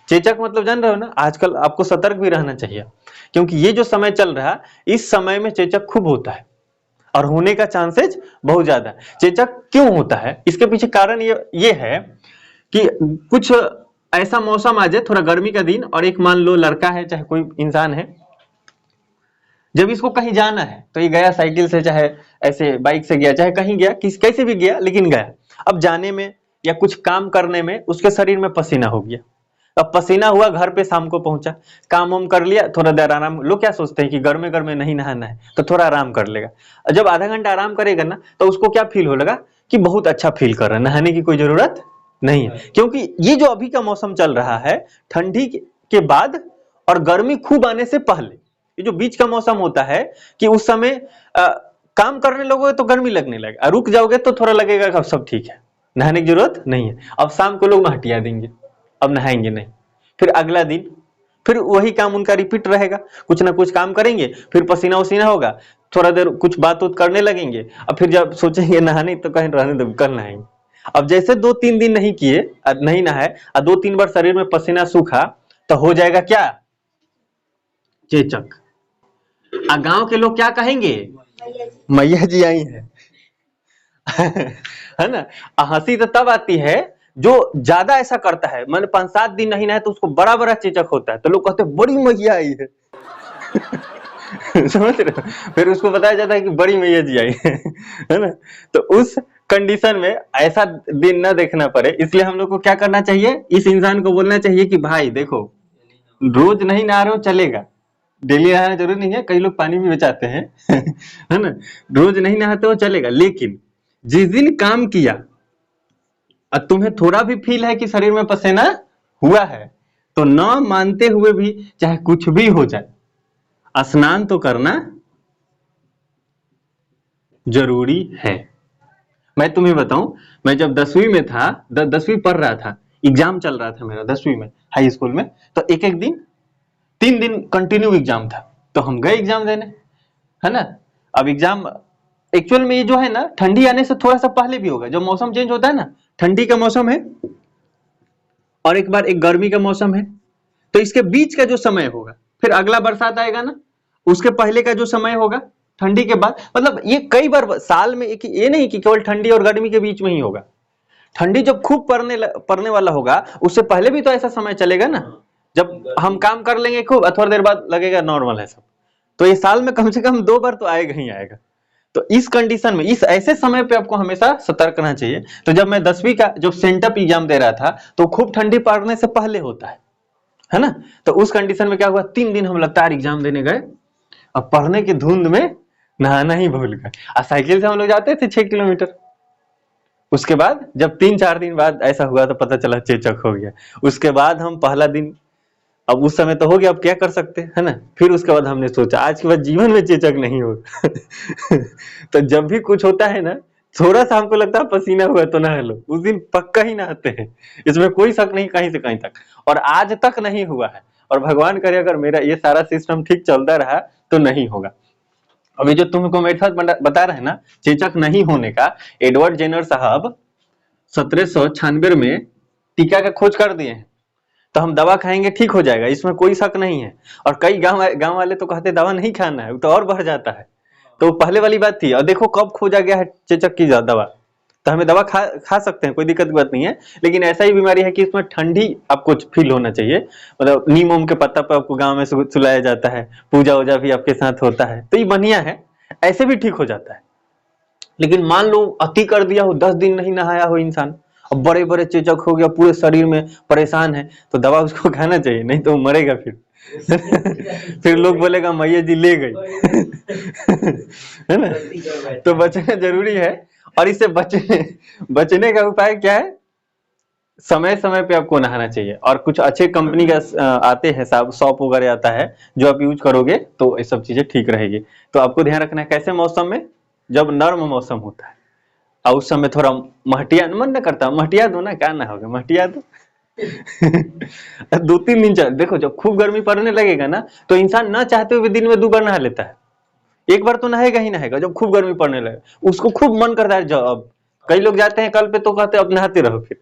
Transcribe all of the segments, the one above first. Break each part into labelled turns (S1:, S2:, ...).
S1: चेचक मतलब जान रहे हो ना, आजकल आपको सतर्क भी रहना चाहिए, क्योंकि ये जो समय चल रहा है, इस समय में चेचक खूब होता है और होने का चांसेस बहुत ज्यादा है। चेचक क्यों होता है, इसके पीछे कारण ये है कि कुछ ऐसा मौसम आ जाए, थोड़ा गर्मी का दिन, और एक मान लो लड़का है चाहे कोई इंसान है, जब इसको कहीं जाना है तो ये गया साइकिल से, चाहे ऐसे बाइक से गया, चाहे कहीं गया, कैसे भी गया, लेकिन गया। अब जाने में या कुछ काम करने में उसके शरीर में पसीना हो गया, अब पसीना हुआ, घर पे शाम को पहुंचा, काम वाम कर लिया, थोड़ा देर आराम। लोग क्या सोचते हैं कि गर्मे गर्मे नहीं नहाना है तो थोड़ा आराम कर लेगा। जब आधा घंटा आराम करेगा ना, तो उसको क्या फील हो लगा कि बहुत अच्छा फील कर रहा है, नहाने की कोई जरूरत नहीं है। क्योंकि ये जो अभी का मौसम चल रहा है, ठंडी के बाद और गर्मी खूब आने से पहले, ये जो बीच का मौसम होता है, कि उस समय काम करने लगोगे तो गर्मी लगने लगेगा, रुक जाओगे तो थोड़ा लगेगा कि अब सब ठीक है, नहाने की जरूरत नहीं है। अब शाम को लोग हटिया देंगे, अब नहाएंगे नहीं। फिर अगला दिन फिर वही काम उनका रिपीट रहेगा, कुछ ना कुछ काम करेंगे, फिर पसीना उसीना होगा, थोड़ा देर कुछ बात उत करने लगेंगे, अब फिर जब सोचेंगे नहाने तो कहीं रहने दो, कल नहाएंगे। अब जैसे 2-3 दिन नहीं किए, नहीं नहाए, और 2-3 बार शरीर में पसीना सूखा, तो हो जाएगा क्या, चेचक। गांव के लोग क्या कहेंगे, मैया जी आई है है ना। हंसी तो तब आती है जो ज्यादा ऐसा करता है, मैंने 5-7 दिन नहीं नहाया तो उसको बड़ा बड़ा चेचक होता है, तो लोग कहते हैं बड़ी मैया आई है समझ रहे हो, फिर उसको बताया जाता है कि बड़ी मैया जी आई है ना। तो उस कंडीशन में ऐसा दिन ना देखना पड़े, इसलिए हम लोग को क्या करना चाहिए, इस इंसान को बोलना चाहिए कि भाई देखो, रोज नहीं नहा रहे हो चलेगा, डेली नहाना जरूरी नहीं है, कई लोग पानी भी बचाते हैं है ना, रोज नहीं नहाते हो चलेगा, लेकिन जिस दिन काम किया और तुम्हें थोड़ा भी फील है कि शरीर में पसीना हुआ है, तो न मानते हुए भी चाहे कुछ भी हो जाए, स्नान तो करना जरूरी है। मैं तुम्हें बताऊं, मैं जब 10वीं में था, 10वीं पढ़ रहा था, एग्जाम चल रहा था मेरा 10वीं में, हाई स्कूल में, तो एक एक दिन 3 दिन कंटिन्यू एग्जाम था, तो हम गए एग्जाम देने, है ना। अब एग्जाम एक्चुअल में ये जो है ना, ठंडी आने से थोड़ा सा पहले भी होगा, जब मौसम चेंज होता है ना, ठंडी का मौसम है और एक बार एक गर्मी का मौसम है, तो इसके बीच का जो समय होगा, फिर अगला बरसात आएगा ना, उसके पहले का जो समय होगा, ठंडी के बाद, मतलब ये कई बार साल में, एक ये नहीं कि केवल ठंडी और गर्मी के बीच में ही होगा। ठंडी जब खूब पड़ने वाला होगा, उससे पहले भी तो ऐसा समय चलेगा ना, जब हम काम कर लेंगे खूब, थोड़ी देर बाद लगेगा नॉर्मल है सब। तो ये साल में कम से कम 2 बार तो आएगा ही आएगा। तो इस कंडीशन में, इस ऐसे समय पे आपको हमेशा सतर्क रहना चाहिए। तो जब मैं 10वीं का जब सेंटअप एग्जाम दे रहा था, तो खूब ठंडी पड़ने से पहले होता है ना। तो उस कंडीशन में क्या हुआ, 3 दिन हम लगातार एग्जाम देने गए, और पढ़ने की धुंध में नहाना ही भूल गए, और साइकिल से हम लोग जाते थे 6 किलोमीटर। उसके बाद जब 3-4 दिन बाद ऐसा हुआ, तो पता चला चेचक हो गया। उसके बाद हम पहला दिन, अब उस समय तो हो गया, अब क्या कर सकते हैं, है ना। फिर उसके बाद हमने सोचा आज के बाद जीवन में चेचक नहीं होगा तो जब भी कुछ होता है ना, थोड़ा सा हमको लगता है पसीना हुआ तो नहा लो, उस दिन पक्का ही नहाते हैं, इसमें कोई शक नहीं, कहीं से कहीं तक। और आज तक नहीं हुआ है, और भगवान करे अगर मेरा ये सारा सिस्टम ठीक चलता रहा तो नहीं होगा। अभी जो तुमको मेरे साथ बता रहे हैं ना, चेचक नहीं होने का, एडवर्ड जेनर साहब 1796 में टीका का खोज कर दिए हैं। तो हम दवा खाएंगे ठीक हो जाएगा, इसमें कोई शक नहीं है। और कई गांव वाले तो कहते दवा नहीं खाना है, तो और बढ़ जाता है। तो पहले वाली बात थी, और देखो कब खोजा गया है चेचक की दवा, तो हमें दवा खा सकते हैं, कोई दिक्कत की बात नहीं है। लेकिन ऐसा ही बीमारी है कि इसमें ठंडी आपको फील होना चाहिए, मतलब नीम ओम के पत्ता पर आपको गांव में सुलाया जाता है, पूजा वूजा भी आपके साथ होता है, तो ये बढ़िया है, ऐसे भी ठीक हो जाता है। लेकिन मान लो अति कर दिया हो, 10 दिन नहीं नहाया हो इंसान, अब बड़े बड़े चेचक हो गया, पूरे शरीर में परेशान है, तो दवा उसको खाना चाहिए, नहीं तो वो मरेगा फिर फिर लोग बोलेगा मैया जी ले गई है ना। तो बचना जरूरी है। और इससे बचने का उपाय क्या है, समय समय पे आपको नहाना चाहिए। और कुछ अच्छे कंपनी का आते हैं, सॉप वगैरह आता है, जो आप यूज करोगे तो ये सब चीजें ठीक रहेगी। तो आपको ध्यान रखना है कैसे मौसम में, जब नर्म मौसम होता है और उस समय थोड़ा महटिया मन न करता, महटिया दो ना, क्या ना होगा, महटिया दो 2-3 दिन चल। देखो जब खूब गर्मी पड़ने लगेगा ना, तो इंसान ना चाहते हुए दिन में 2 बार नहा लेता है, एक बार तो नहाएगा ही नहाएगा। जब खूब गर्मी पड़ने लगे उसको खूब मन करता है, जब अब कई लोग जाते हैं कल पे तो कहते अब नहाते रहो फिर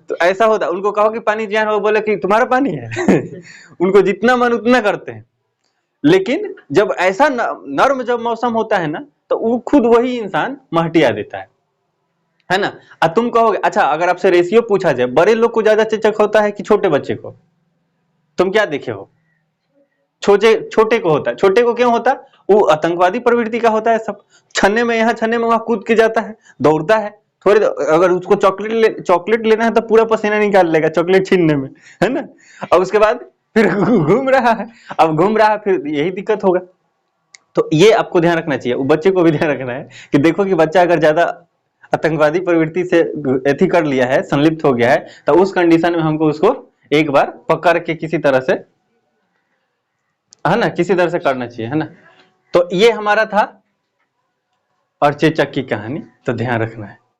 S1: तो ऐसा होता, उनको कहो कि पानी जियान, वो बोले कि तुम्हारा पानी है। उनको जितना मन उतना करते हैं। लेकिन जब ऐसा नर्म जब मौसम होता है ना, तो वो खुद वही इंसान महटिया देता है ना। तुम कहोगे, अच्छा अगर आपसे रेशियो पूछा जाए, बड़े लोग को ज्यादा चेचक होता है कि छोटे बच्चे को, तुम क्या देखे हो? छोटे को होता है। छोटे को क्यों होता? वो आतंकवादी प्रवृत्ति का होता है सब, छन्ने में यहाँ छन्ने में वहां कूद के जाता है, दौड़ता है। थोड़ी अगर उसको चॉकलेट लेना है तो पूरा पसीना निकाल लेगा चॉकलेट छीनने में, है ना। और उसके बाद फिर घूम रहा है, अब घूम रहा है, फिर यही दिक्कत होगा। तो ये आपको ध्यान रखना चाहिए, वो बच्चे को भी ध्यान रखना है कि देखो कि बच्चा अगर ज्यादा आतंकवादी प्रवृत्ति से एथी कर लिया है, संलिप्त हो गया है, तो उस कंडीशन में हमको उसको एक बार पकड़ के किसी तरह से, है ना, किसी तरह से करना चाहिए, है ना। तो ये हमारा था और चेचक की कहानी, तो ध्यान रखना है।